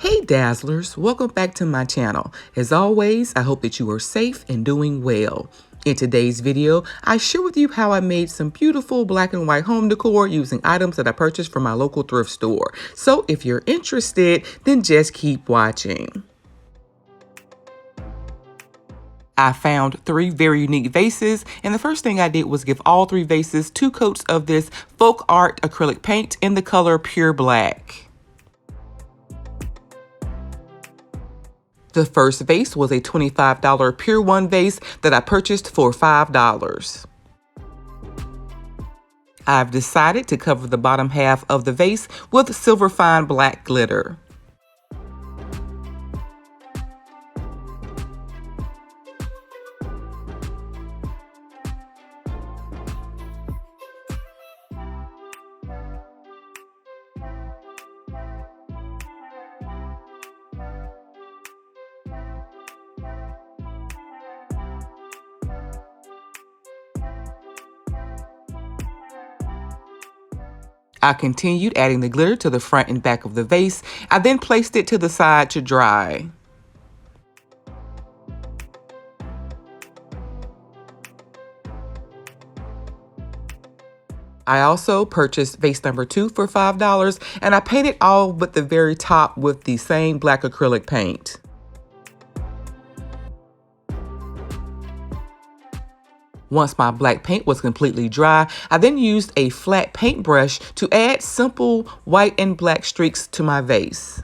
Hey Dazzlers, welcome back to my channel. As always, I hope that you are safe and doing well. In today's video, I share with you how I made some beautiful black and white home decor using items that I purchased from my local thrift store. So if you're interested, then just keep watching. I found 3 very unique vases, and the first thing I did was give all 3 vases 2 coats of this folk art acrylic paint in the color Pure Black. The first vase was a $25 Pure One vase that I purchased for $5. I've decided to cover the bottom half of the vase with silver fine black glitter. I continued adding the glitter to the front and back of the vase. I then placed it to the side to dry. I also purchased vase number 2 for $5, and I painted all but the very top with the same black acrylic paint. Once my black paint was completely dry, I then used a flat paintbrush to add simple white and black streaks to my vase.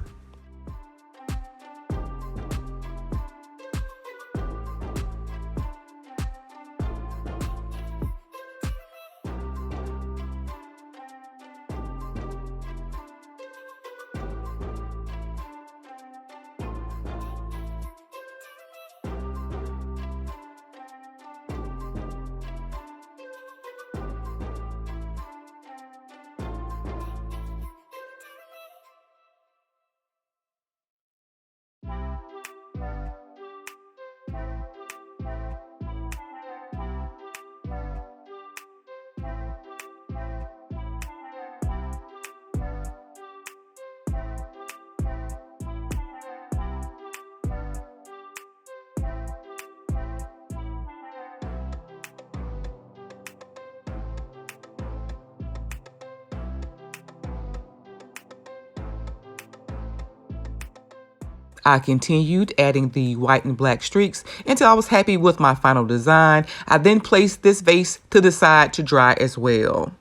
I continued adding the white and black streaks until I was happy with my final design. I then placed this vase to the side to dry as well.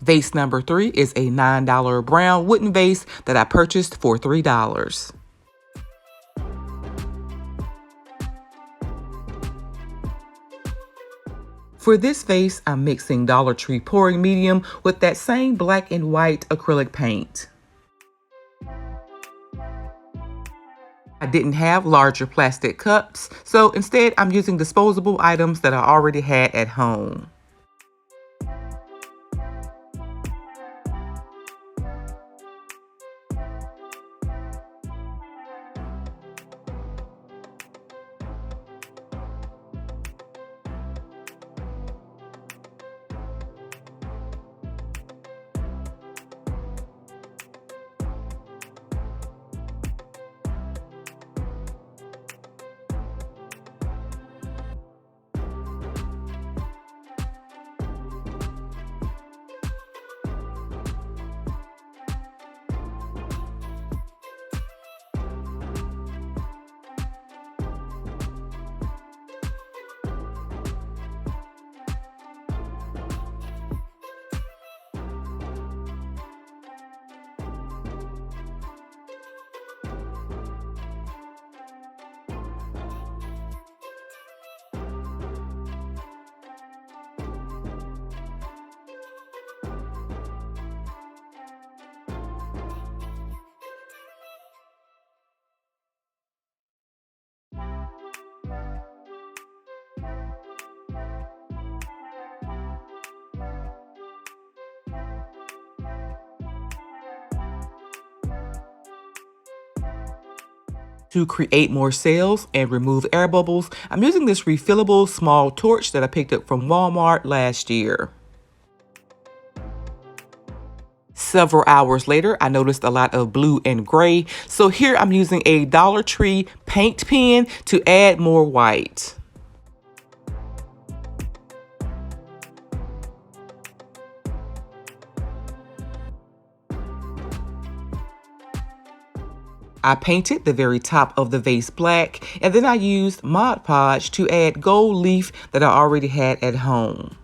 Vase number 3 is a $9 brown wooden vase that I purchased for $3. For this vase, I'm mixing Dollar Tree pouring medium with that same black and white acrylic paint. I didn't have larger plastic cups, so instead I'm using disposable items that I already had at home. To create more sails and remove air bubbles, I'm using this refillable small torch that I picked up from Walmart last year. Several hours later, I noticed a lot of blue and gray, so here I'm using a Dollar Tree paint pen to add more white. I painted the very top of the vase black, and then I used Mod Podge to add gold leaf that I already had at home.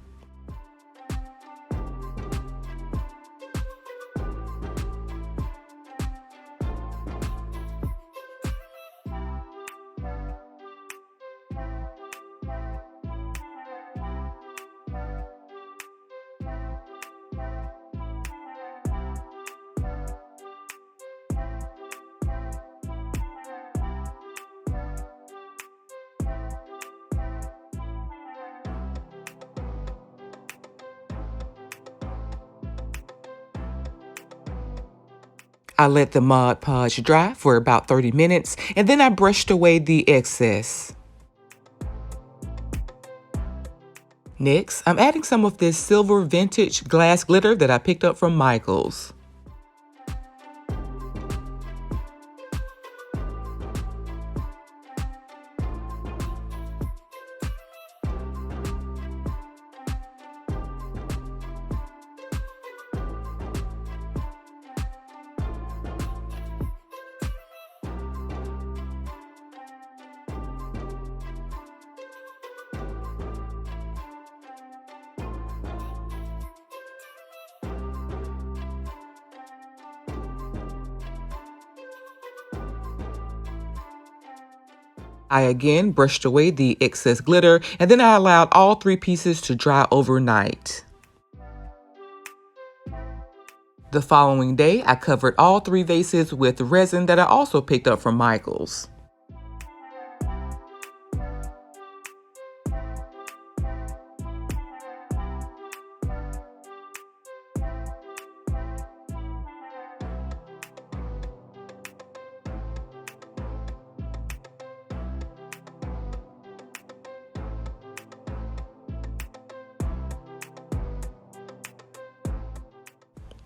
I let the Mod Podge dry for about 30 minutes, and then I brushed away the excess. Next, I'm adding some of this silver vintage glass glitter that I picked up from Michael's. I again brushed away the excess glitter, and then I allowed all 3 pieces to dry overnight. The following day, I covered all 3 vases with resin that I also picked up from Michael's.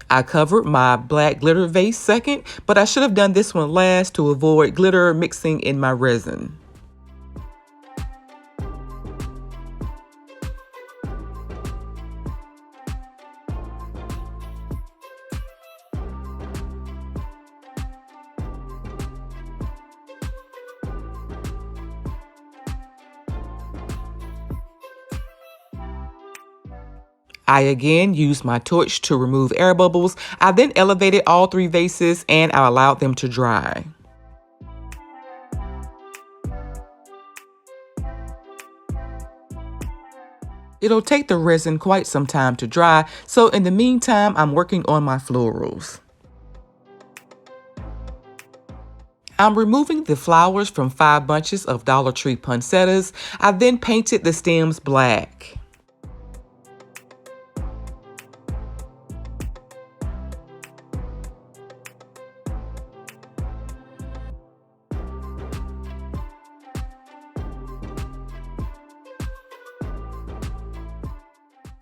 I covered my black glitter vase second, but I should have done this one last to avoid glitter mixing in my resin. I again used my torch to remove air bubbles. I then elevated all 3 vases and I allowed them to dry. It'll take the resin quite some time to dry, so in the meantime, I'm working on my florals. I'm removing the flowers from 5 bunches of Dollar Tree poinsettias. I then painted the stems black.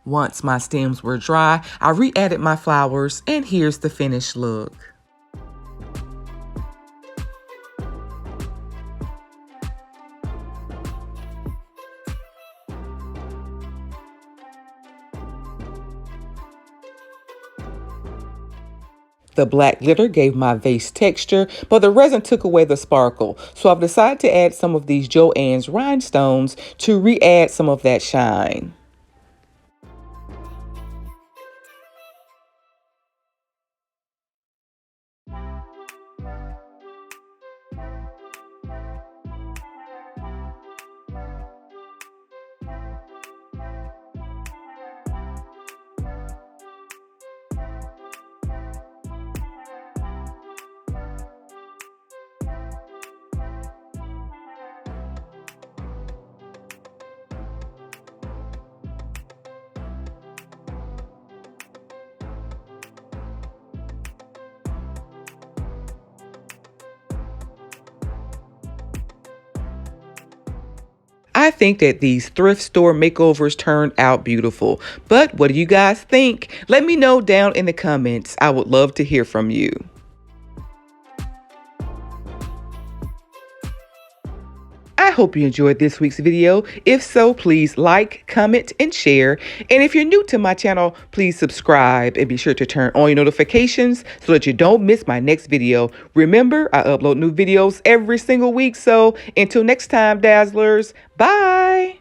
Once my stems were dry, I re-added my flowers, and here's the finished look. The black glitter gave my vase texture, but the resin took away the sparkle, so I've decided to add some of these Joann's rhinestones to re-add some of that shine. I think that these thrift store makeovers turned out beautiful. But what do you guys think? Let me know down in the comments. I would love to hear from you. I hope you enjoyed this week's video. If so, please like, comment, and share. And if you're new to my channel, please subscribe and be sure to turn on your notifications so that you don't miss my next video. Remember, I upload new videos every single week. So until next time, Dazzlers, bye.